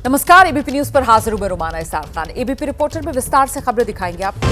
नमस्कार, ABP news पर हाजिर हूं मैं रुमाना इसार खान। एबीपी रिपोर्टर में विस्तार से खबरें दिखाएंगे आपको।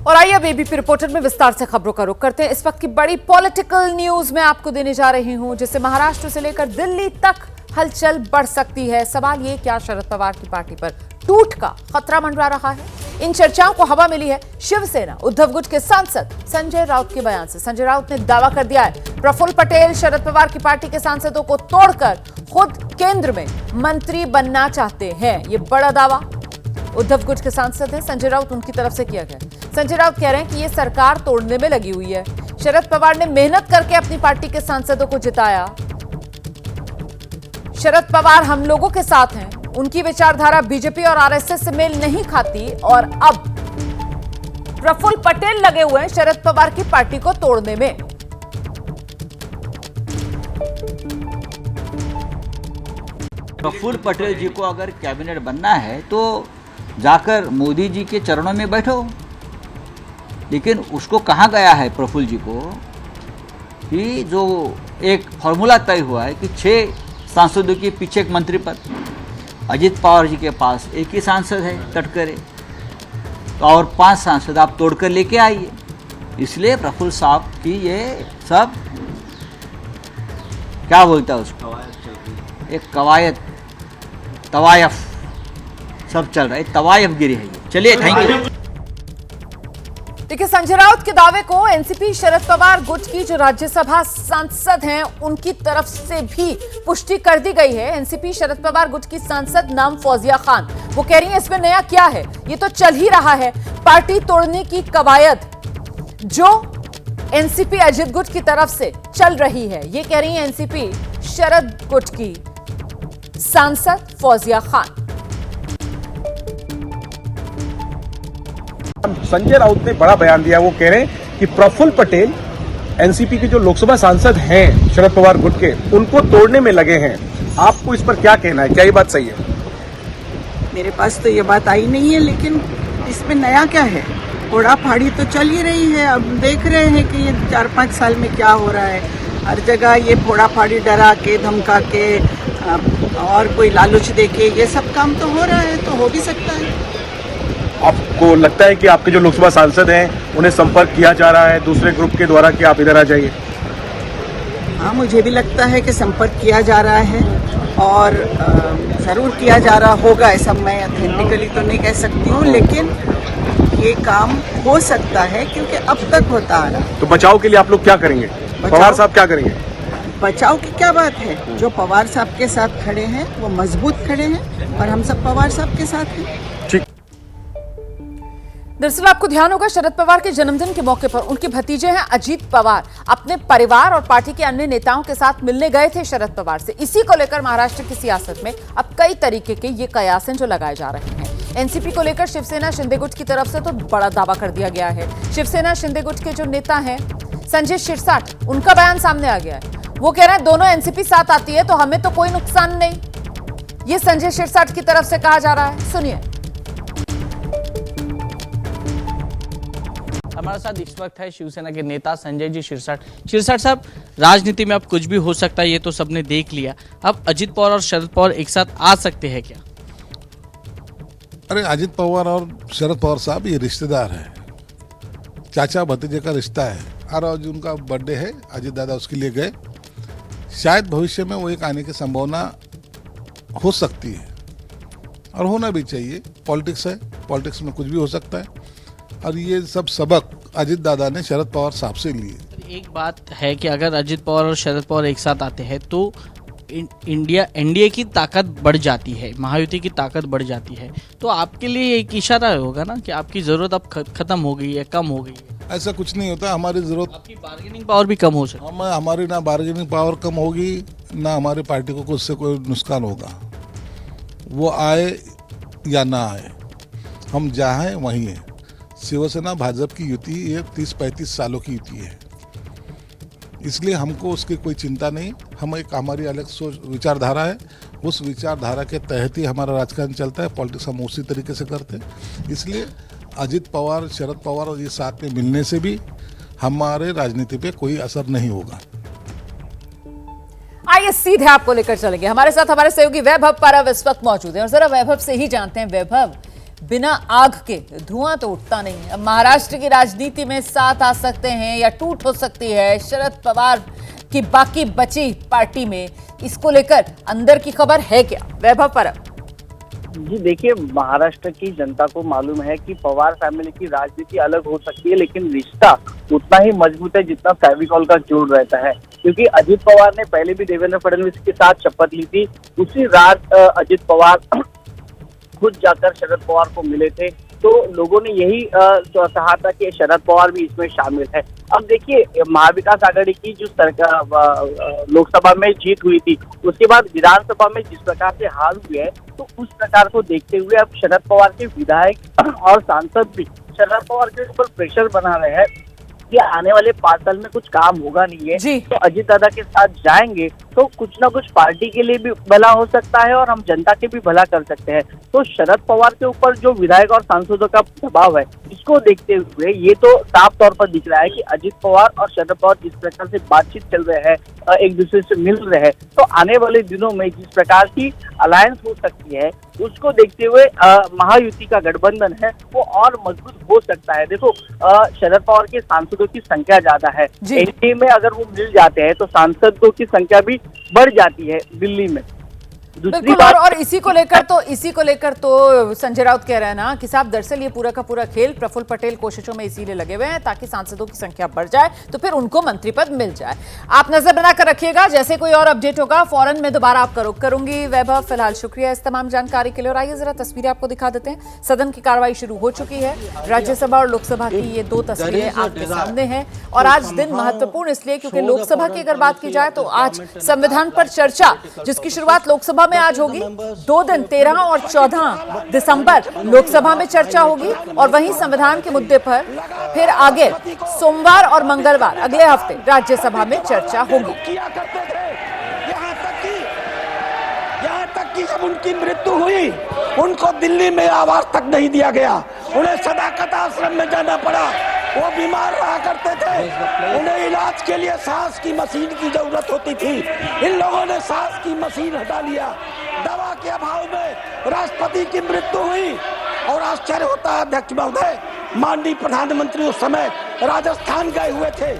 और आइए अब एबीपी रिपोर्टर में विस्तार से खबरों का रुख करते हैं। इस वक्त की बड़ी पॉलिटिकल न्यूज मैं आपको देने जा रही हूं, जिससे महाराष्ट्र से लेकर दिल्ली तक हलचल बढ़ सकती है। सवाल ये, क्या शरद पवार की पार्टी पर टूट का खतरा मंडरा रहा है? इन चर्चाओं को हवा मिली है शिवसेना उद्धव गुट के सांसद संजय राउत के बयान से। संजय राउत ने दावा कर दिया है प्रफुल्ल पटेल शरद पवार की पार्टी के सांसदों को तोड़कर खुद केंद्र में मंत्री बनना चाहते हैं। ये बड़ा दावा उद्धव गुट के सांसद हैं संजय राउत, उनकी तरफ से किया गया। संजय राउत कह रहे हैं कि ये सरकार तोड़ने में लगी हुई है। शरद पवार ने मेहनत करके अपनी पार्टी के सांसदों को जिताया। शरद पवार हम लोगों के साथ हैं, उनकी विचारधारा बीजेपी और आरएसएस से मेल नहीं खाती और अब प्रफुल्ल पटेल लगे हुए हैं शरद पवार की पार्टी को तोड़ने में। प्रफुल्ल पटेल जी को अगर कैबिनेट बनना है तो जाकर मोदी जी के चरणों में बैठो, लेकिन उसको कहा गया है प्रफुल्ल जी को कि जो एक फॉर्मूला तय हुआ है कि 6 सांसदों के पीछे एक मंत्री पद। अजित पवार जी के पास एक ही सांसद है तटकरे, तो और 5 सांसद आप तोड़कर लेके आइए। इसलिए प्रफुल्ल साहब की ये सब क्या बोलता है उसको, एक कवायद तवायफ सब चल रहा है, तवायफ गिरी है ये। चलिए, थैंक यू। देखिए, संजय राउत के दावे को एनसीपी शरद पवार गुट की जो राज्यसभा सांसद हैं उनकी तरफ से भी पुष्टि कर दी गई है। एनसीपी शरद पवार गुट की सांसद नाम फौजिया खान, वो कह रही हैं इसमें नया क्या है, ये तो चल ही रहा है। पार्टी तोड़ने की कवायद जो एनसीपी अजित गुट की तरफ से चल रही है, ये कह रही है एनसीपी शरद गुट की सांसद फौजिया खान। संजय राउत ने बड़ा बयान दिया। वो कह रहे हैं कि प्रफुल्ल पटेल एनसीपी के जो लोकसभा सांसद हैं शरद पवार गुट के, उनको तोड़ने में लगे हैं। आपको इस पर क्या कहना है, क्या ये बात सही है? मेरे पास तो ये बात आई नहीं है, लेकिन इसमें नया क्या है? फोड़ा फाड़ी तो चल ही रही है। अब देख रहे हैं कि ये 4-5 साल में क्या हो रहा है। हर जगह ये फोड़ा फाड़ी, डरा के, धमका के और कोई लालच दे के ये सब काम तो हो रहा है, तो हो भी सकता है। आपको लगता है कि आपके जो लोकसभा सांसद हैं उन्हें संपर्क किया जा रहा है दूसरे ग्रुप के द्वारा कि आप इधर आ जाइए? हाँ, मुझे भी लगता है कि संपर्क किया जा रहा है और ज़रूर किया जा रहा होगा। ऐसा मैं ऑथेंटिकली तो नहीं कह सकती हूँ, लेकिन ये काम हो सकता है क्योंकि अब तक होता आ रहा है। तो बचाव के लिए आप लोग क्या करेंगे? पवार साहब क्या करेंगे? बचाव की क्या बात है? जो पवार साहब के साथ खड़े हैं वो मजबूत खड़े हैं और हम सब पवार साहब के साथ हैं। ठीक। दरअसल आपको ध्यान होगा, शरद पवार के जन्मदिन के मौके पर उनके भतीजे हैं अजीत पवार अपने परिवार और पार्टी के अन्य नेताओं के साथ मिलने गए थे शरद पवार से। इसी को लेकर महाराष्ट्र की सियासत में अब कई तरीके के ये कयास हैं जो लगाए जा रहे हैं। एनसीपी को लेकर शिवसेना शिंदे गुट की तरफ से तो बड़ा दावा कर दिया गया है। शिवसेना शिंदे गुट के जो नेता हैं संजय शिरसाट, उनका बयान सामने आ गया है। वो कह रहे हैं दोनों एनसीपी साथ आती है तो हमें तो कोई नुकसान नहीं। ये संजय शिरसाट की तरफ से कहा जा रहा है, सुनिए। हमारे साथ इस वक्त है शिवसेना के नेता संजय जी शिरसाट। शिरसाट साहब, राजनीति में अब कुछ भी हो सकता है, ये तो सबने देख लिया। अब अजित पवार और शरद पवार एक साथ आ सकते हैं क्या? अरे, अजित पवार और शरद पवार साहब ये रिश्तेदार है, चाचा भतीजे का रिश्ता है। और आज उनका बर्थडे है, अजित दादा उसके लिए गए। शायद भविष्य में वो एक आने की संभावना हो सकती है और होना भी चाहिए। पॉलिटिक्स है, पॉलिटिक्स में कुछ भी हो सकता है। और ये सब सबक अजित दादा ने शरद पवार साहब से लिए। एक बात है कि अगर अजित पवार और शरद पवार एक साथ आते हैं तो इंडिया एनडीए की ताकत बढ़ जाती है, महायुति की ताकत बढ़ जाती है। तो आपके लिए एक इशारा होगा ना कि आपकी जरूरत अब खत्म हो गई है, कम हो गई है। ऐसा कुछ नहीं होता। हमारी जरूरत, आपकी बार्गेनिंग पावर भी कम हो सकती है। हमारी ना बार्गेनिंग पावर कम होगी, ना हमारी पार्टी को उससे कोई नुकसान होगा। वो आए या ना आए, हम जहाँ हैं वहीं हैं। शिवसेना भाजपा की युति ये 30-35 सालों की युति है, इसलिए हमको उसकी कोई चिंता नहीं। हम एक हमारी अलग सोच विचारधारा है, उस विचारधारा के तहत ही हमारा राजकारण चलता है। पॉलिटिक्स हम उसी तरीके से करते हैं, इसलिए अजित पवार शरद पवार और ये साथ में मिलने से भी हमारे राजनीति पे कोई असर नहीं होगा। आइए सीधे आपको लेकर चलेंगे। हमारे साथ हमारे सहयोगी वैभव परब इस वक्त मौजूद हैं और जरा वैभव से ही जानते हैं। वैभव, बिना आग के धुआं तो उठता नहीं है। अब महाराष्ट्र की राजनीति में साथ आ सकते हैं या टूट हो सकती है शरद पवार की बाकी बची पार्टी में, इसको लेकर अंदर की खबर है क्या? वैभव परब जी देखिए, महाराष्ट्र की जनता को मालूम है कि पवार फैमिली की राजनीति अलग हो सकती है, लेकिन रिश्ता उतना ही मजबूत है जितना फेविकॉल का जोड़ रहता है। क्योंकि अजित पवार ने पहले भी देवेंद्र फडणवीस के साथ शपथ ली थी। उसी रात अजित पवार खुद जाकर शरद पवार को मिले थे, तो लोगों ने यही कहा था कि शरद पवार भी इसमें शामिल है। अब देखिए, महाविकास आघाड़ी की जो सरकार लोकसभा में जीत हुई थी, उसके बाद विधानसभा में जिस प्रकार से हार हुए हैं, तो उस प्रकार को देखते हुए अब शरद पवार के विधायक और सांसद भी शरद पवार के ऊपर प्रेशर बना रहे हैं कि आने वाले 5 साल में कुछ काम होगा नहीं है, तो अजित दादा के साथ जाएंगे तो कुछ ना कुछ पार्टी के लिए भी भला हो सकता है और हम जनता के भी भला कर सकते हैं। तो शरद पवार के ऊपर जो विधायक और सांसदों का दबाव है, इसको देखते हुए ये तो साफ तौर पर दिख रहा है कि अजित पवार और शरद पवार जिस प्रकार से बातचीत चल रहे हैं, एक दूसरे से मिल रहे हैं, तो आने वाले दिनों में जिस प्रकार की अलायंस हो सकती है, उसको देखते हुए महायुति का गठबंधन है वो और मजबूत हो सकता है। देखो, शरद पवार के सांसदों की संख्या ज्यादा है, एनडीए में अगर वो मिल जाते हैं तो सांसदों की संख्या भी बढ़ जाती है दिल्ली में। बिल्कुल, और इसी को लेकर तो संजय राउत कह रहे हैं ना कि साहब दरअसल ये पूरा का पूरा खेल प्रफुल्ल पटेल कोशिशों में इसीलिए लगे हुए हैं ताकि सांसदों की संख्या बढ़ जाए तो फिर उनको मंत्री पद मिल जाए। आप नजर बनाकर रखिएगा, जैसे कोई और अपडेट होगा फौरन मैं दोबारा आपका रुख करूंगी। वैभव, फिलहाल शुक्रिया इस तमाम जानकारी के लिए। और आइए जरा तस्वीरें आपको दिखा देते हैं। सदन की कार्रवाई शुरू हो चुकी है। राज्यसभा और लोकसभा की ये 2 तस्वीरें आपके सामने हैं और आज दिन महत्वपूर्ण इसलिए क्योंकि लोकसभा की अगर बात की जाए तो आज संविधान पर चर्चा, जिसकी शुरुआत लोकसभा में आज होगी। 2 दिन 13 और 14 दिसंबर लोकसभा में चर्चा होगी और वहीं संविधान के मुद्दे पर फिर आगे सोमवार और मंगलवार अगले हफ्ते राज्यसभा में चर्चा होगी। यहाँ तक कि जब उनकी मृत्यु हुई, उनको दिल्ली में आवास तक नहीं दिया गया, उन्हें सदाकत आश्रम में जाना पड़ा। वो बीमार रहा करते थे, उन्हें इलाज के लिए सांस की मशीन की जरूरत होती थी। इन लोगों ने सांस की मशीन हटा लिया। दवा के अभाव में राष्ट्रपति की मृत्यु हुई और आश्चर्य होता है अध्यक्ष महोदय, माननीय प्रधानमंत्री उस समय राजस्थान गए हुए थे।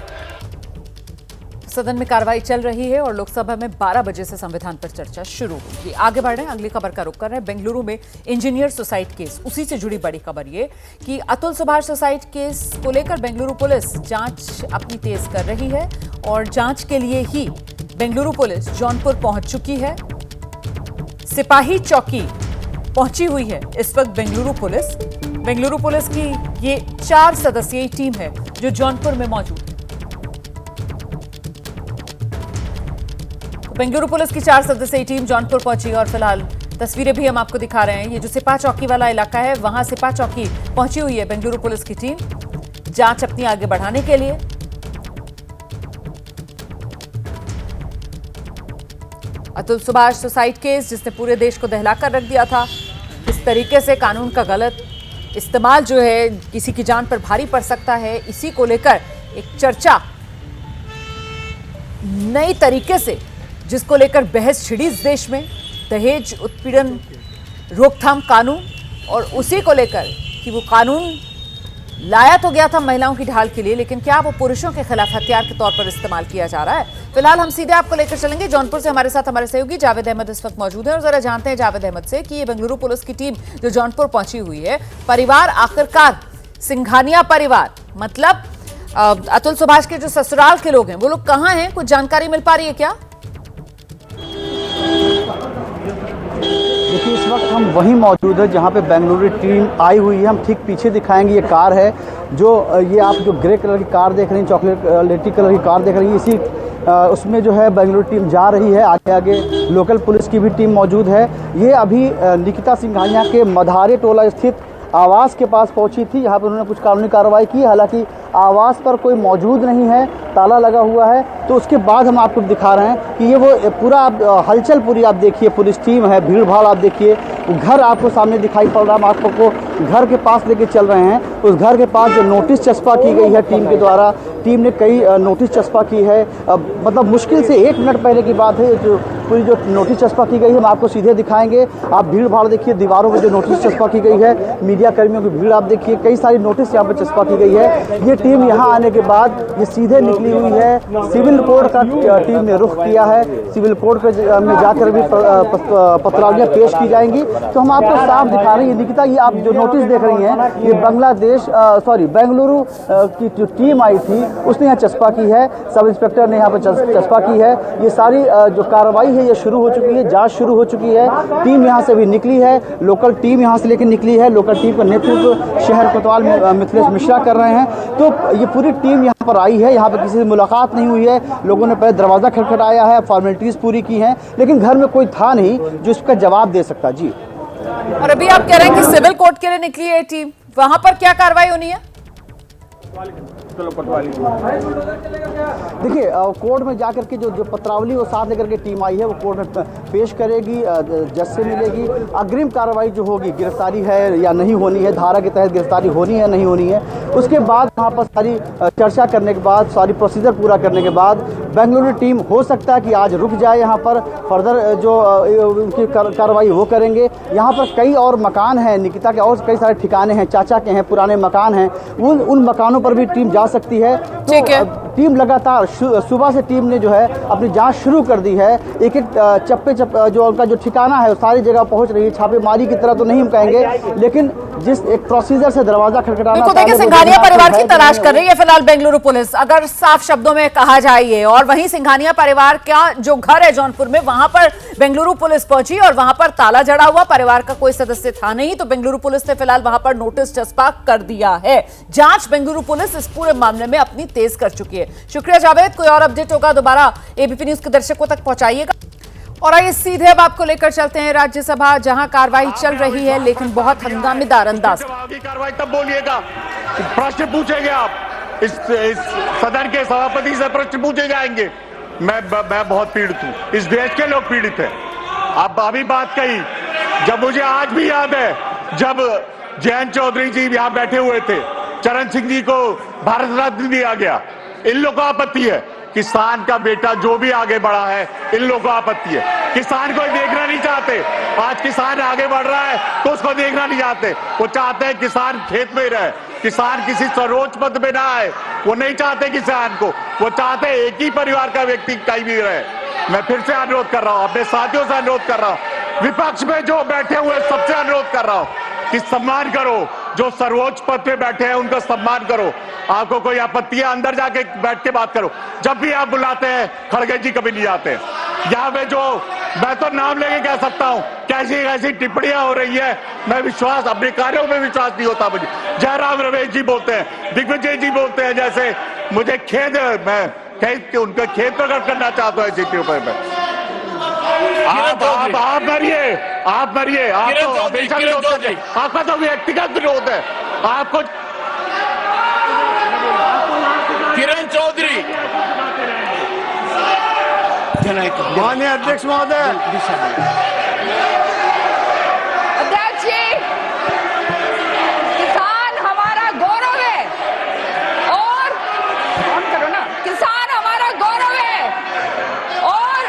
सदन में कार्रवाई चल रही है और लोकसभा में 12 बजे से संविधान पर चर्चा शुरू होगी। आगे बढ़ रहे हैं, अगली खबर का रुख कर रहे हैं। बेंगलुरु में इंजीनियर सुसाइड केस, उसी से जुड़ी बड़ी खबर ये कि अतुल सुभाष सुसाइड केस को लेकर बेंगलुरु पुलिस जांच अपनी तेज कर रही है और जांच के लिए ही बेंगलुरु पुलिस जौनपुर पहुंच चुकी है। सिपाही चौकी पहुंची हुई है इस वक्त बेंगलुरु पुलिस की ये 4 सदस्यीय टीम है जो जौनपुर में मौजूद है। बेंगलुरु पुलिस की 4 सदस्यीय टीम जौनपुर पहुंची और फिलहाल तस्वीरें भी हम आपको दिखा रहे हैं। ये जो सिपा चौकी वाला इलाका है, वहां सिपा चौकी पहुंची हुई है बेंगलुरु पुलिस की टीम जांच अपनी आगे बढ़ाने के लिए। अतुल सुभाष सुसाइड केस जिसने पूरे देश को दहलाकर रख दिया था, इस तरीके से कानून का गलत इस्तेमाल जो है किसी की जान पर भारी पड़ सकता है, इसी को लेकर एक चर्चा नई तरीके से जिसको लेकर बहस छिड़ी इस देश में, दहेज उत्पीड़न रोकथाम कानून, और उसी को लेकर कि वो कानून लाया तो गया था महिलाओं की ढाल के लिए, लेकिन क्या वो पुरुषों के खिलाफ हथियार के तौर पर इस्तेमाल किया जा रहा है। फिलहाल हम सीधे आपको लेकर चलेंगे जौनपुर से। हमारे साथ हमारे सहयोगी जावेद अहमद इस वक्त मौजूद है और जरा जानते हैं जावेद अहमद से कि ये बेंगलुरु पुलिस की टीम जो जौनपुर पहुंची हुई है, परिवार आखिरकार सिंघानिया परिवार, मतलब अतुल सुभाष के जो ससुराल के लोग हैं वो लोग कहाँ हैं, कुछ जानकारी मिल पा रही है क्या? देखिए, इस वक्त हम वहीं मौजूद है जहां पे बेंगलुरु टीम आई हुई है। हम ठीक पीछे दिखाएंगे, ये कार है जो ये आप जो ग्रे कलर की कार देख रही हैं, चॉकलेटी कलर की कार देख रही हैं, इसी उसमें जो है बेंगलुरु टीम जा रही है। आगे आगे लोकल पुलिस की भी टीम मौजूद है। ये अभी निकिता सिंघानिया के मधारे टोला स्थित आवास के पास पहुंची थी, यहाँ पर उन्होंने कुछ कानूनी कार्रवाई की। हालांकि आवास पर कोई मौजूद नहीं है, ताला लगा हुआ है। तो उसके बाद हम आपको दिखा रहे हैं कि ये वो पूरा हलचल पूरी आप देखिए, पुलिस टीम है, भीड़ भाड़ आप देखिए, घर आपको सामने दिखाई पड़ रहा है। हम आपको घर के पास लेके चल रहे हैं। उस घर के पास जो नोटिस चस्पा की गई है टीम के द्वारा, टीम ने कई नोटिस चस्पा की है। मतलब मुश्किल से 1 मिनट पहले की बात है, जो पूरी जो नोटिस चस्पा की गई है हम आपको सीधे दिखाएंगे। आप भीड़ भाड़ देखिए, दीवारों पर जो नोटिस चस्पा की गई है, मीडिया कर्मियों की भीड़ आप देखिए, कई सारी नोटिस यहाँ पर चस्पा की गई है। ये टीम यहाँ आने के बाद ये सीधे निकली हुई है, सिविल कोर्ट का टीम ने रुख किया है। सिविल कोर्ट में जाकर भी पत्रावलियाँ पेश की जाएंगी। तो हम आपको साफ दिखा रहे हैं। निकिता, ये आप जो नोटिस देख रही हैं, ये बेंगलुरु की जो टीम आई थी उसने यहाँ चस्पा की है। सब इंस्पेक्टर ने यहाँ पर चस्पा की है। ये सारी जो कार्रवाई है ये शुरू हो चुकी है, जांच शुरू हो चुकी है। टीम यहाँ से भी निकली है, लोकल टीम यहाँ से लेकर निकली है। लोकल टीम का नेतृत्व शहर कोतवाल में मिथिलेश मिश्रा कर रहे हैं। तो ये पूरी टीम यहाँ पर आई है। यहाँ पर किसी से मुलाकात नहीं हुई है। लोगों ने पहले दरवाज़ा खटखटाया है, फॉर्मेलिटीज़ पूरी की हैं, लेकिन घर में कोई था नहीं जो इसका जवाब दे सकता। जी, और अभी आप कह रहे हैं कि सिविल कोर्ट के लिए निकली है टीम, वहां पर क्या कार्रवाई होनी है? देखिए, कोर्ट में जाकर के जो पत्रावली वो साथ लेकर के टीम आई है वो कोर्ट में पेश करेगी, जज से मिलेगी। अग्रिम कार्रवाई जो होगी, गिरफ्तारी है या नहीं होनी है, धारा के तहत गिरफ्तारी होनी है नहीं होनी है, उसके बाद वहाँ पर सारी चर्चा करने के बाद, सारी प्रोसीजर पूरा करने के बाद बेंगलुरु टीम हो सकता है कि आज रुक जाए। यहाँ पर फर्दर जो उनकी कार्रवाई वो करेंगे। यहाँ पर कई और मकान हैं निकिता के, और कई सारे ठिकाने हैं, चाचा के हैं, पुराने मकान हैं, उन मकानों पर भी टीम जा सकती है। ठीक है। टीम लगातार सुबह से टीम ने जो है अपनी जांच शुरू कर दी है। एक एक चप्पे जो उनका जो ठिकाना है सारी जगह पहुंच रही है। छापेमारी की तरह तो नहीं हम कहेंगे, लेकिन जिस एक प्रोसीजर से दरवाजा खटखटाना, देखिए, सिंघानिया परिवार की तलाश कर रही है फिलहाल बेंगलुरु पुलिस, अगर साफ शब्दों में कहा जाए। और वहीं सिंघानिया परिवार का जो घर है जौनपुर में, वहां पर बेंगलुरु पुलिस पहुंची और वहां पर ताला जड़ा हुआ, परिवार का कोई सदस्य था नहीं। तो बेंगलुरु पुलिस ने फिलहाल वहां पर नोटिस चस्पा कर दिया है। जांच बेंगलुरु पुलिस इस पूरे मामले में अपनी तेज कर चुकी है। शुक्रिया जावेद। कोई और अपडेट होगा दोबारा एबीपी न्यूज के दर्शकों तक पहुंचाइएगा। और आइए सीधे अब आपको लेकर चलते हैं राज्यसभा, जहां कार्रवाई चल रही है लेकिन बहुत हंगामेदार अंदाज। कार्रवाई तब बोलिएगा, प्रश्न पूछेंगे आप, इस सदन के सभापति से प्रश्न पूछे जाएंगे। मैं बहुत पीड़ित हूँ, इस देश के लोग पीड़ित हैं। आप अभी बात कही, जब मुझे आज भी याद है जब जयंत चौधरी जी यहाँ बैठे हुए थे, चरण सिंह जी को भारत रत्न दिया गया। इन लोगों को आपत्ति है, किसान का बेटा जो भी आगे बढ़ा है, इन लोगों को आपत्ति है। किसान को देखना नहीं चाहते। आज किसान आगे बढ़ रहा है तो उसको देखना नहीं चाहते। वो चाहते हैं किसान खेत में रहे, किसान किसी सर्वोच्च पद में ना आए। वो नहीं चाहते किसान को, वो चाहते हैं एक ही परिवार का व्यक्ति कहीं भी रहे। मैं फिर से अनुरोध कर रहा हूँ, अपने साथियों से अनुरोध कर रहा हूँ, विपक्ष में जो बैठे हुए सबसे अनुरोध कर रहा हूँ कि सम्मान करो, जो सर्वोच्च पद पे बैठे हैं उनका सम्मान करो। आपको कोई आपत्ति है, अंदर जाके बैठ के बात करो। जब भी आप बुलाते हैं, खड़गे जी कभी नहीं आते। यहाँ पे जो मैं तो नाम लेके कह सकता हूँ कैसी कैसी टिप्पणियां हो रही है, मैं विश्वास, अपने कार्यों में विश्वास नहीं होता मुझे। जयराम रमेश जी बोलते हैं, दिग्विजय जी बोलते हैं, जैसे मुझे खेद है, मैं उनका खेद प्रकट करना चाहता हूँ ऐसे ऊपर। आप मरिए, आप मरिए, आप तो हमेशा विरोध करते हैं। आपका तो व्यक्तिगत विरोध है। आपको किरण चौधरी, माननीय अध्यक्ष महोदय, अध्यक्ष जी, किसान हमारा गौरव है और करो ना, किसान हमारा गौरव है और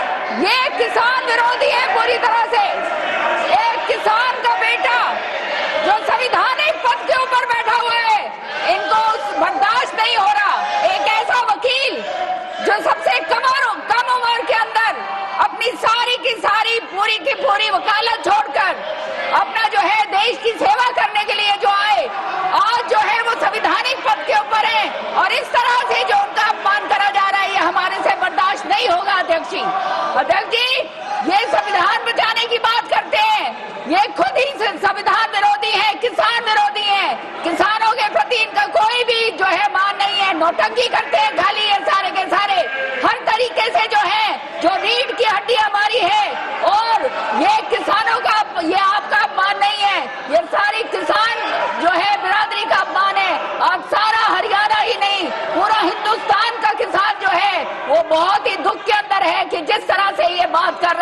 ये किसान विरोधी है पूरी तरह से। एक किसान का बेटा जो संवैधानिक पद के ऊपर बैठा हुआ है, इनको बर्दाश्त नहीं हो रहा। एक ऐसा वकील जो सबसे कम उम्र के अंदर अपनी सारी की सारी पूरी की पूरी वकालत छोड़कर अपना जो है देश की सेवा करने के लिए जो आए, आज जो है वो संवैधानिक पद के ऊपर है और इस तरह से जो उनका अपमान करा जा रहा है, ये हमारे से बर्दाश्त नहीं होगा। अध्यक्ष जी, ये संविधान बचाने की बात करते हैं, ये खुद ही संविधान विरोधी है, किसान विरोधी है। किसानों के प्रति इनका कोई भी जो है मान नहीं है, नौटंकी करते हैं खाली ये सारे के सारे, हर तरीके से जो है जो रीढ़ की हड्डी हमारी है। और ये किसानों का, ये आपका अपमान नहीं है, ये सारी किसान जो है बिरादरी का अपमान है। आप सारा हरियाणा ही नहीं,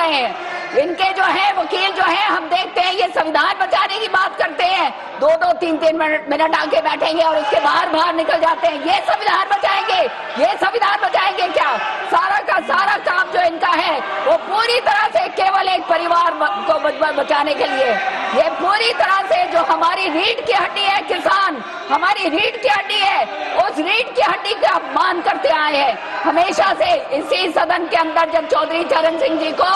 रहे हैं। इनके जो है वकील जो है, हम देखते हैं ये संविधान बचाने की बात करते हैं, 2-2, 3-3 मिनट आके बैठेंगे और उसके बाहर निकल जाते हैं। ये संविधान बचाएंगे? ये संविधान बचाएंगे क्या? सारा का सारा काम जो इनका है वो पूरी तरह से केवल एक परिवार को बचाने के लिए। ये पूरी तरह से जो हमारी रीढ़ की हड्डी है, किसान हमारी रीढ़ की हड्डी है, उस रीढ़ की हड्डी का अपमान करते आए हैं हमेशा से। इसी सदन के अंदर जब चौधरी चरण सिंह जी को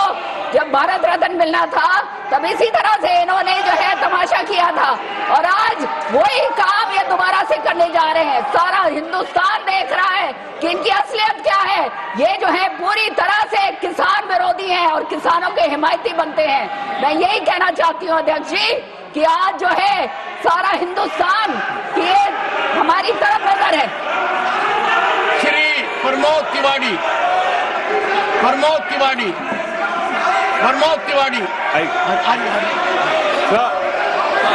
जब भारत रत्न मिलना था, तब इसी तरह से इन्होंने जो है तमाशा किया था, और आज वही काम ये दोबारा से करने जा रहे हैं। सारा हिंदुस्तान देख रहा है कि इनकी असलियत क्या है। ये जो है पूरी तरह से किसान विरोधी हैं और किसानों के हिमायती बनते हैं। मैं यही कहना चाहती हूँ अध्यक्ष जी कि आज जो है सारा हिंदुस्तान की हमारी तरफ नजर है। श्री प्रमोद तिवारी, प्रमोद तिवारी, प्रमोद तिवारी।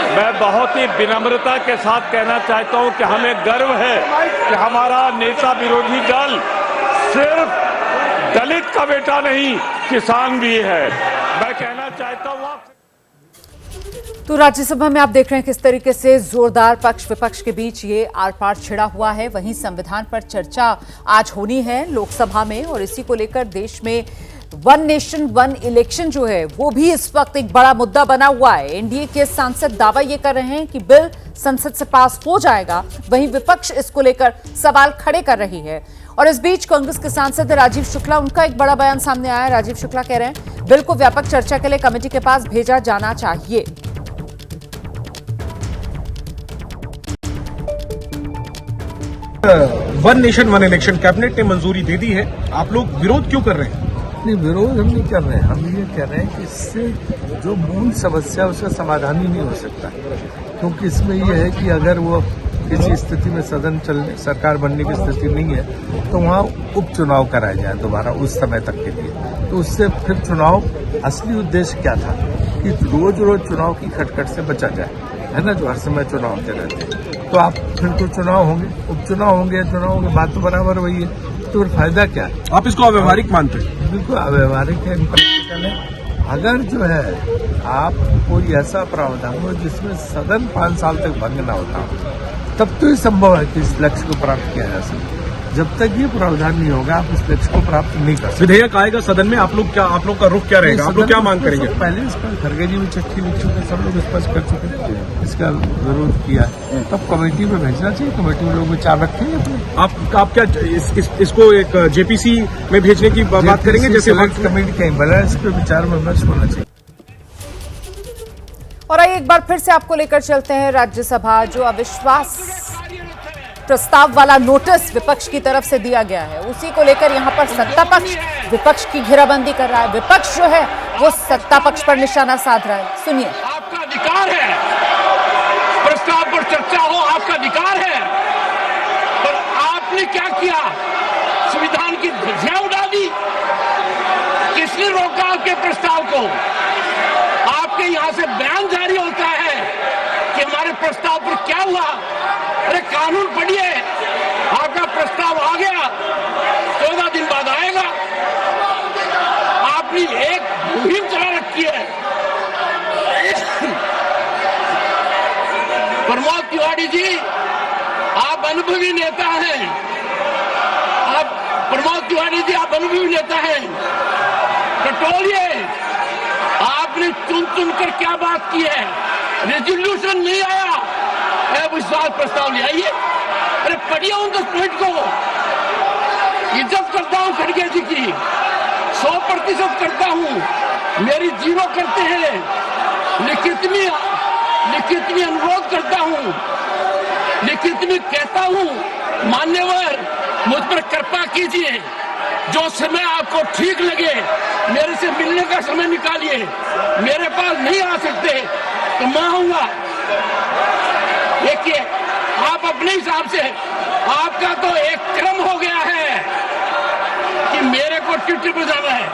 मैं बहुत ही विनम्रता के साथ कहना चाहता हूं कि हमें गर्व है कि हमारा नेता विरोधी दल सिर्फ दलित का बेटा नहीं, किसान भी है। मैं कहना चाहता हूं तो राज्यसभा में आप देख रहे हैं किस तरीके से जोरदार पक्ष विपक्ष के बीच ये आर पार छिड़ा हुआ है। वहीं संविधान पर चर्चा आज होनी है लोकसभा में, और इसी को लेकर देश में वन नेशन वन इलेक्शन जो है वो भी इस वक्त एक बड़ा मुद्दा बना हुआ है। एनडीए के सांसद दावा ये कर रहे हैं कि बिल संसद से पास हो जाएगा, वहीं विपक्ष इसको लेकर सवाल खड़े कर रही है। और इस बीच कांग्रेस के सांसद राजीव शुक्ला, उनका एक बड़ा बयान सामने आया। राजीव शुक्ला कह रहे हैं बिल को व्यापक चर्चा के लिए कमेटी के पास भेजा जाना चाहिए। One nation one election cabinet ने मंजूरी दे दी है, आप लोग विरोध क्यों कर रहे हैं? नहीं, विरोध हम नहीं कर रहे हैं। हम ये कह रहे हैं कि इससे जो मूल समस्या है उसका समाधान ही नहीं हो सकता, क्योंकि इसमें यह है कि अगर वो किसी स्थिति में सदन चलने सरकार बनने की स्थिति नहीं है तो वहाँ उपचुनाव कराए जाए दोबारा उस समय तक के लिए। तो उससे फिर चुनाव, असली उद्देश्य क्या था कि रोज रोज चुनाव की खटखट से बचा जाए, है ना, जो हर समय चुनाव होते रहते हैं। तो आप फिर तो चुनाव होंगे, उपचुनाव होंगे, चुनाव होंगे, बात तो बराबर वही है। तो फिर फायदा क्या है? आप इसको अव्यवहारिक मानते हैं? बिल्कुल अव्यवहारिक है, इम्प्रैक्टिकल है। अगर जो है आप कोई ऐसा प्रावधान हो जिसमें सदन 5 साल तक भंग ना होता हो, तब तो ये संभव है कि इस लक्ष्य को प्राप्त किया जा सके। जब तक ये प्रावधान नहीं होगा आप इस लक्ष्य को प्राप्त नहीं कर सकते। विधेयक आएगा सदन में, आप लोग का रुख क्या रहेगा? आप लोग क्या मांग करेंगे? पहले इस पर खड़गे जी भी चिट्ठी लिख चुके, सब लोग स्पष्ट कर चुके हैं, इसका विरोध किया है। तब कमेटी में भेजना चाहिए, कमेटी में लोग विचार रखेंगे अपने। आप क्या इसको एक जेपीसी में भेजने की बात करेंगे? जैसे कमेटी कहीं बना, इस पर विचार विमर्श होना चाहिए। और आइए एक बार फिर से आपको लेकर चलते हैं राज्यसभा। जो अविश्वास प्रस्ताव वाला नोटिस विपक्ष की तरफ से दिया गया है, उसी को लेकर यहां पर सत्ता पक्ष विपक्ष की घेराबंदी कर रहा है। विपक्ष जो है वो सत्ता पक्ष पर निशाना साध रहा है। सुनिए। आपका अधिकार है, प्रस्ताव पर चर्चा हो, आपका अधिकार है, पर आपने क्या किया? संविधान की ध्वजियां उड़ा दी। किसने रोका आपके प्रस्ताव को? आपके यहां से बयान जारी होता है कि हमारे प्रस्ताव पर क्या हुआ। अरे कानून पढ़िए, आपका प्रस्ताव आ गया, 14 दिन बाद आएगा। आपने एक मुहिम चला रखी है। प्रमोद तिवारी जी, आप अनुभवी नेता हैं। आप प्रमोद तिवारी जी, आप अनुभवी नेता हैं। टटोलिए, आपने चुन चुन कर क्या बात की है? रेजोल्यूशन नहीं आया, अविश्वास प्रस्ताव ले आइए। अरे पढ़िए उन 10 पॉइंट को। इज्जत करता हूं खड़गे जी की, 100% करता हूं। मेरी जीरो करते हैं, लिखित में अनुरोध करता हूं, लिखित में कहता हूं, मान्यवर मुझ पर कृपा कीजिए। जो समय आपको ठीक लगे मेरे से मिलने का समय निकालिए। मेरे पास नहीं आ सकते तो मैं आऊंगा। देखिए, आप अपने हिसाब से, आपका तो एक क्रम हो गया है कि मेरे को चिट्ठी बजाना है।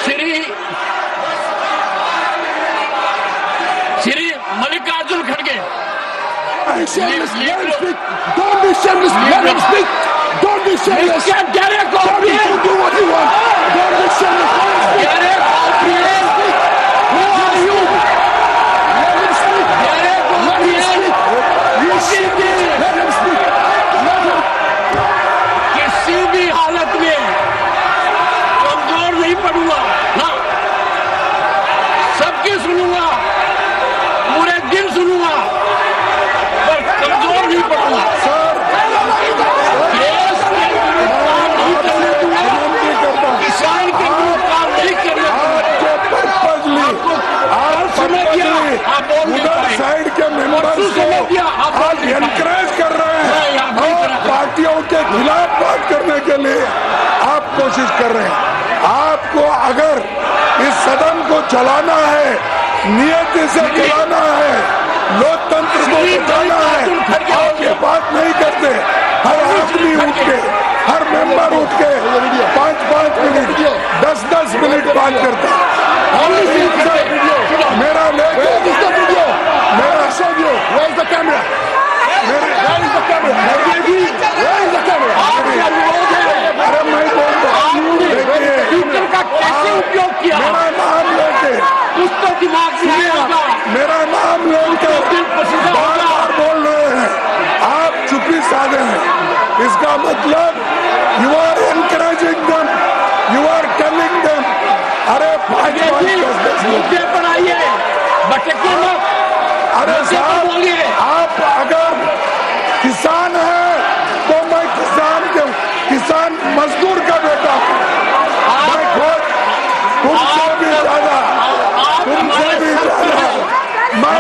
श्री मल्लिकार्जुन खड़गे, Don't be serious. Get a copy. Do what you want. Don't be serious. Get a copy. Who are you? Let him speak. Get a copy. You see me. Let him speak. Let him. किसी भी हालत में कमजोर नहीं पड़ूंगा। हाँ, सबकी सुनूंगा, पूरे दिन सुनूंगा, पर कमजोर नहीं पड़ूंगा। देश के विरुद्ध काम नहीं करने दूंगा, किसान के विरुद्ध काम नहीं करने दूंगा। आप समझ गया, आप बोल नहीं पाए। साइड के मेंबर्स को आप एनकरेज कर रहे हैं और पार्टियों के खिलाफ बात करने के लिए आप कोशिश कर रहे हैं। आपको अगर इस सदन को चलाना है, नियति से चलाना है, लोकतंत्र को बचाना है, आप ये बात नहीं करते। हर आदमी उठ के, हर मेंबर उठ के 5-5 मिनट, 10-10 मिनट बात करता है। मेरा लेके मेरा सो कैमरा अरे मैं बोलता का कैसे उपयोग किया? मेरा नाम लेके कुछ तो दिमाग से आएगा। मेरा नाम लेके बार-बार बोल रहे हैं, आप चुप्पी साधे हैं। इसका मतलब you are encouraging them, you are telling them. अरे 5-5 मुद्दे पर आइए, भटकिए मत। अरे साहब, आप अगर किसान हैं तो मैं किसान मजदूर का बेटा हूं। मैं खुद तुमसे भी ज्यादा मैं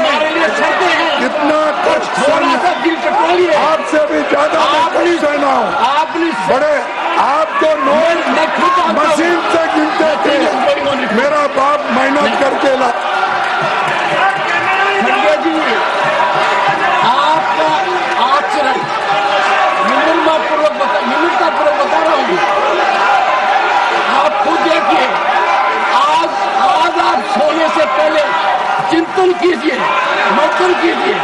इतना कष्ट आपसे भी ज्यादा सहना हूँ। बड़े आपको नोट मशीन से गिनते थे, मेरा बाप मेहनत करके ला। आपका आचरण विनम्रतापूर्वक बता रहा हूँ। आप खुद देखिए, आज आप सोने से पहले चिंतन कीजिए, मंथन कीजिए।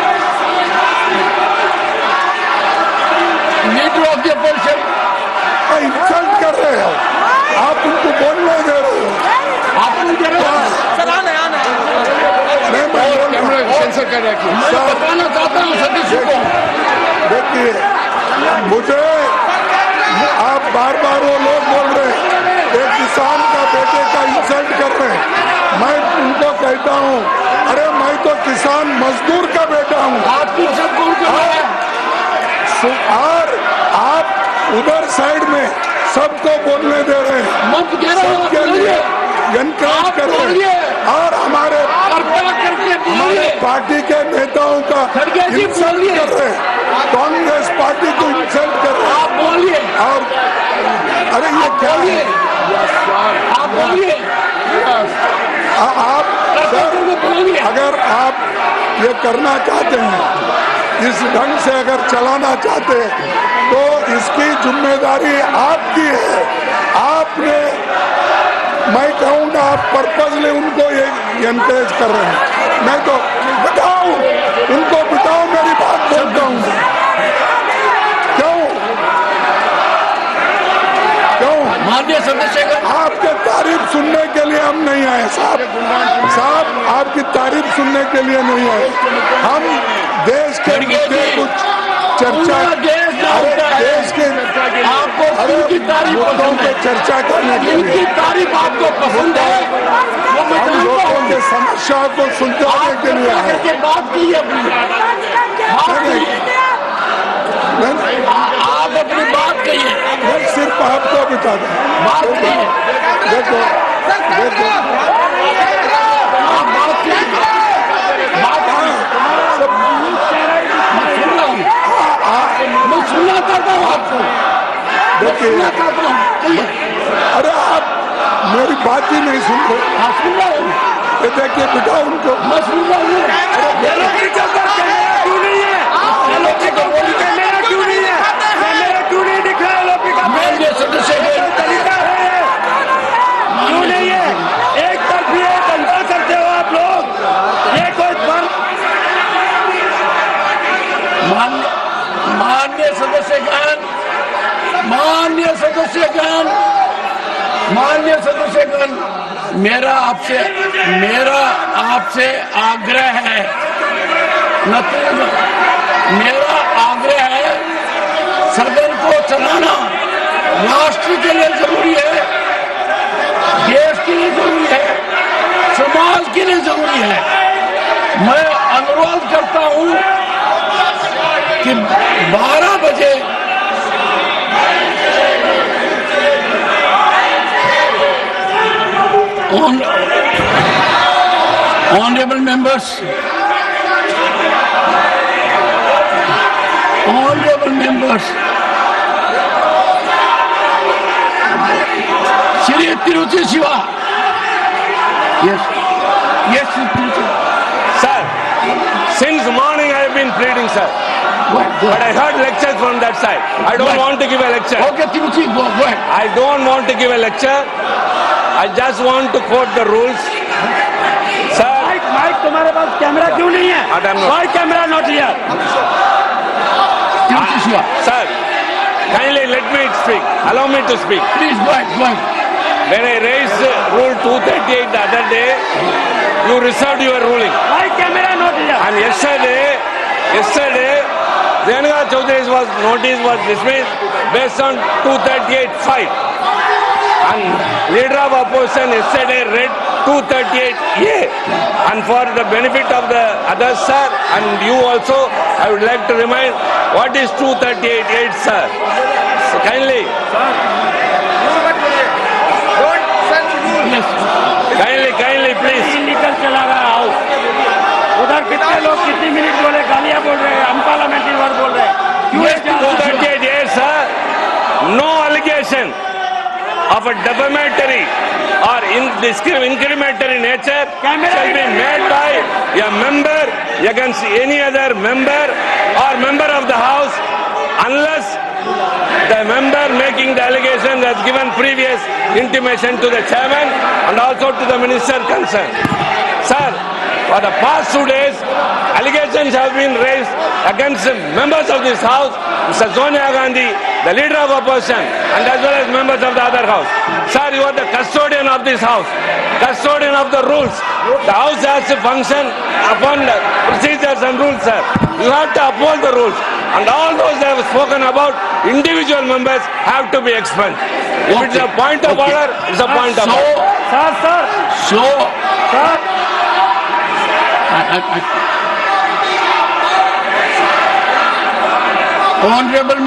Leader of the opposition insult कर रहे हो, आप उनको बोलने दे रहे हो। आप नहीं दे रहे हो। सेंसर कर रहे मैं बताना चाहता हूँ सदस्य को, देखिए मुझे आप बार-बार वो लोग बोल रहे हैं, एक किसान का बेटे का इंसल्ट कर रहे हैं। मैं उनको कहता हूँ, अरे मैं तो किसान मजदूर का बेटा हूँ। आपकी सब कौन कर रहा है? और आप उधर साइड में सबको बोलने दे रहे हैं, सबके लिए एनकरेज कर रहे हैं और हमारे पार्टी के नेताओं का इंसल्ट कर रहे हैं, कांग्रेस पार्टी को इंसल्ट कर रहे हैं। आप बोलिए। और अरे ये क्या है? आप बोलिए। आप अगर आप ये करना चाहते हैं, इस ढंग से अगर चलाना चाहते हैं, तो इसकी जिम्मेदारी आपकी है। आपने, मैं कहूँगा आप पर्पजली उनको ये एनकरेज कर रहे हैं। मैं तो बताओ उनको, बताओ मेरी बात बोलता हूँ। क्यों माननीय सदस्य आपके तारीफ सुनने के लिए हम नहीं आए साहब, आपकी तारीफ सुनने के लिए नहीं आए। हम देश के मुद्दे कुछ चर्चा, देश के आपको उनकी तारीफ पसंद है, चर्चा करने के लिए तारीफ आपको पसंद है, हम लोगों के समस्या को सुलझाने के लिए आए। बात की आप अपनी बात कहिए, मैं सिर्फ आपको बता दूं, बात कहिए। देखो आप बात कहिए, मैं सुनना चाहता हूँ आपको। देखिए, अरे आप मेरी बात ही नहीं सुन रहे। सुन रहा हूँ। देखिए बिठाओ उनको। मैं सुन रहा हूँ। क्यों नहीं है? क्यों नहीं है? क्यों नहीं दिख रहा है? मैं ये सदस्य तरीका है, क्यों नहीं है? एक तरफ ये धंधा करते हो आप लोग, ये कोई बंद। माननीय सदस्यगण, माननीय सदस्यगण, मेरा आपसे आग्रह है, मेरा आग्रह है, सदन को चलाना राष्ट्र के लिए जरूरी है, देश के लिए जरूरी है, समाज के लिए जरूरी है। मैं अनुरोध करता हूं कि 12 बजे Honorable members, Shri Tiruchi Shiva. Yes, Tiruchi. Sir, since morning I have been pleading, sir. But I heard lectures from that side. I don't want to give a lecture. Okay, Tiruchi, go ahead. I don't want to give a lecture. I just want to quote the rules. Sir, mic तुम्हारे पास camera क्यों नहीं है? Why camera not here? Tiruchi Shiva. Sir, kindly let me speak. Allow me to speak. Please go ahead. When I raised Rule 238 the other day, you reserved your ruling. Why camera not here? And yesterday, Zainab Chaudhary's notice was dismissed based on 238(5). And leader of opposition yesterday read 238A. And for the benefit of the others, sir, and you also, I would like to remind what is 238(8), sir. So kindly. Kindly, please. निकल चला रहा house, उधर कितने लोग कितनी minute बोले, गालियां बोल रहे हैं, अनपार्लियामेंट्री वर्ड बोल रहे हैं। 238A, sir. No allegation of a defamatory or incriminatory nature shall be made by a member against any other member or member of the house unless the member making the allegation has given previous intimation to the chairman and also to the minister concerned. Sir, for the past 2 days, allegations have been raised against members of this house, Mr. Sonia Gandhi, the leader of opposition, and as well as members of the other house. Sir, you are the custodian of this house, custodian of the rules. The house has to function upon the procedures and rules, sir. You have to uphold the rules. And all those that have spoken about individual members have to be expunged. If it's a point of order, it's a point of order. Honorable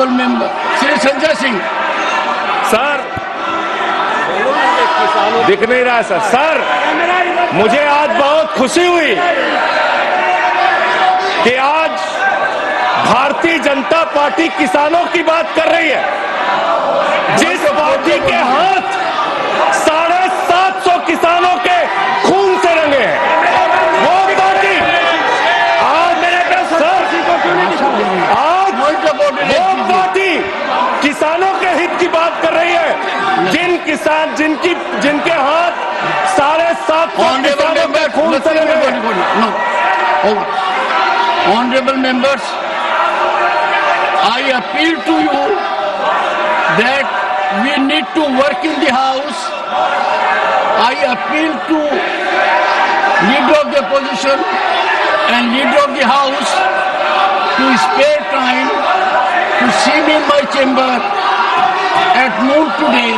members, Shri Sanjay Singh. Sir, दिख नहीं रहा sir. Sir, मुझे आज बहुत खुशी हुई कि आज भारतीय जनता पार्टी किसानों की बात कर रही है। जिस पार्टी के हाथ 750 किसानों के खून से रंगे हैं, वो पार्टी आज वो पार्टी किसानों के हित की बात कर रही है। जिनके हाथ 750 किसानों के खून से रंगे हैं। Honorable members, I appeal to you that we need to work in the house. I appeal to leader of the opposition and leader of the house to spare time to see me in my chamber at noon today.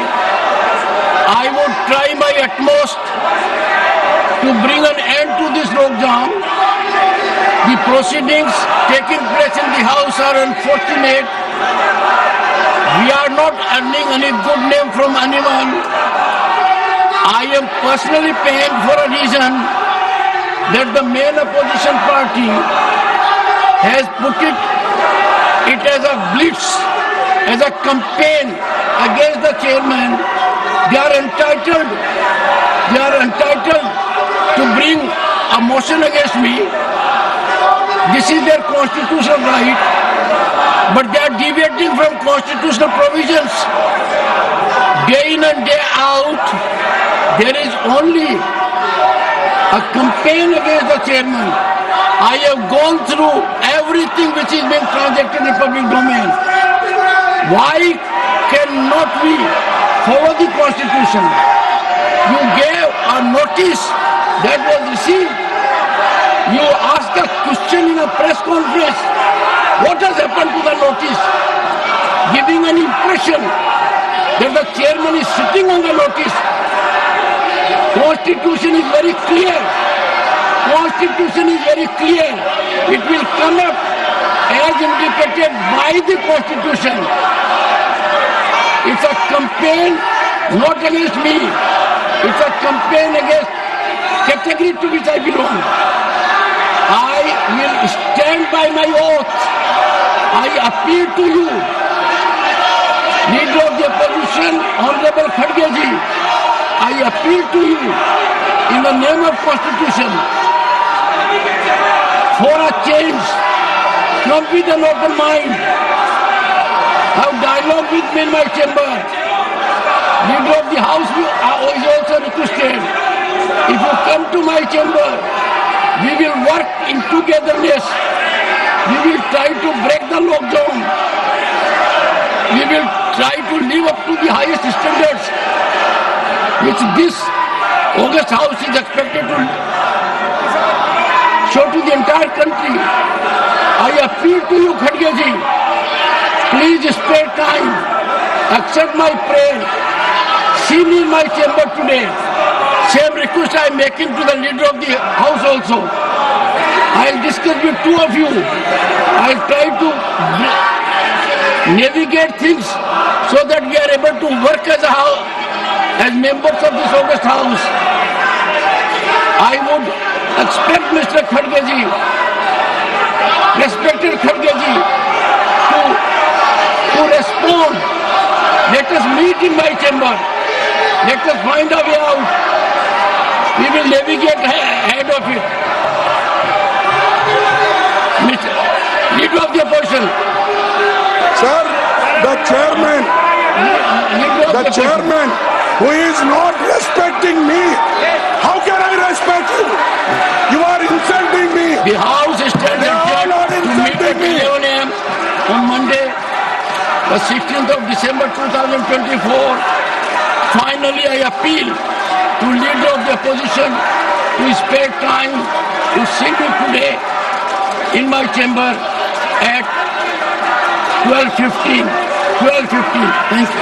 I would try my utmost to bring an end to this lockdown. The proceedings taking place in the house are unfortunate. We are not earning any good name from anyone. I am personally pained for a reason that the main opposition party has put it as a blitz, as a campaign against the chairman. They are entitled to bring a motion against me. This is their constitutional right, but they are deviating from constitutional provisions. Day in and day out, there is only a campaign against the chairman. I have gone through every everything which is being transacted in public domain. Why cannot we follow the constitution? You gave a notice that was received. You asked a question in a press conference. What has happened to the notice? Giving an impression that the chairman is sitting on the notice. Constitution is very clear. Constitution is very clear. It will come up as indicated by the Constitution. It's a campaign not against me. It's a campaign against category to which I belong. I will stand by my oath. I appeal to you, Leader of the Opposition, Honorable Kharge ji. I appeal to you in the name of Constitution for a change. Come with an open mind. Have dialogue with me in my chamber. Leader of the House is also requested. If you come to my chamber, we will work in togetherness. We will try to break the lockdown. We will try to live up to the highest standards which this August House is expected to show to the entire country. I appeal to you, Kharge ji, please spare time, accept my prayer, see me in my chamber today. Same request I am making to the Leader of the House also. I will discuss with two of you. I will try to navigate things so that we are able to work as a house, as members of this August House. I would expect Mr. Kharge ji, respected Kharge ji, to respond. Let us meet in my chamber. Let us find a way out. We will navigate ahead of it. Mr. Leader of the Opposition. Sir, the chairman who is not respecting me, how can I respect you? You are insulting me. The House is standing to meet at 11 a.m. on Monday, the 16th of December 2024. Finally, I appeal to Leader of the Opposition to spare time to see me today in my chamber at 12:15. Thank you.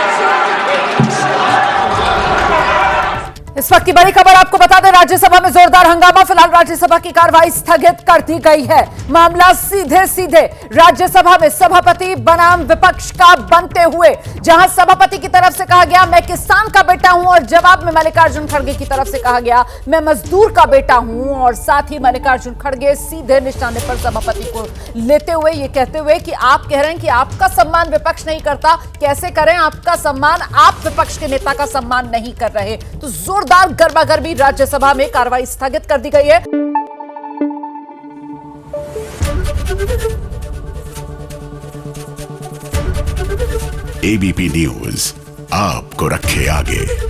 इस वक्त की बड़ी खबर आपको बता दें, राज्यसभा में जोरदार हंगामा। फिलहाल राज्यसभा की कार्रवाई स्थगित कर दी गई है। मामला सीधे राज्यसभा में सभापति बनाम विपक्ष का बनते हुए, जहां सभापति की तरफ से कहा गया मैं किसान का बेटा हूं, और जवाब में मल्लिकार्जुन खड़गे की तरफ से कहा गया मैं मजदूर का बेटा हूं। और साथ ही मल्लिकार्जुन खड़गे सीधे निशाने पर सभापति को लेते हुए ये कहते हुए कि आप कह रहे हैं कि आपका सम्मान विपक्ष नहीं करता, कैसे करें आपका सम्मान, आप विपक्ष के नेता का सम्मान नहीं कर रहे। तो जोरदार गर्मागर्मी राज्यसभा में कार्रवाई स्थगित कर दी गई है। एबीपी न्यूज आपको रखे आगे।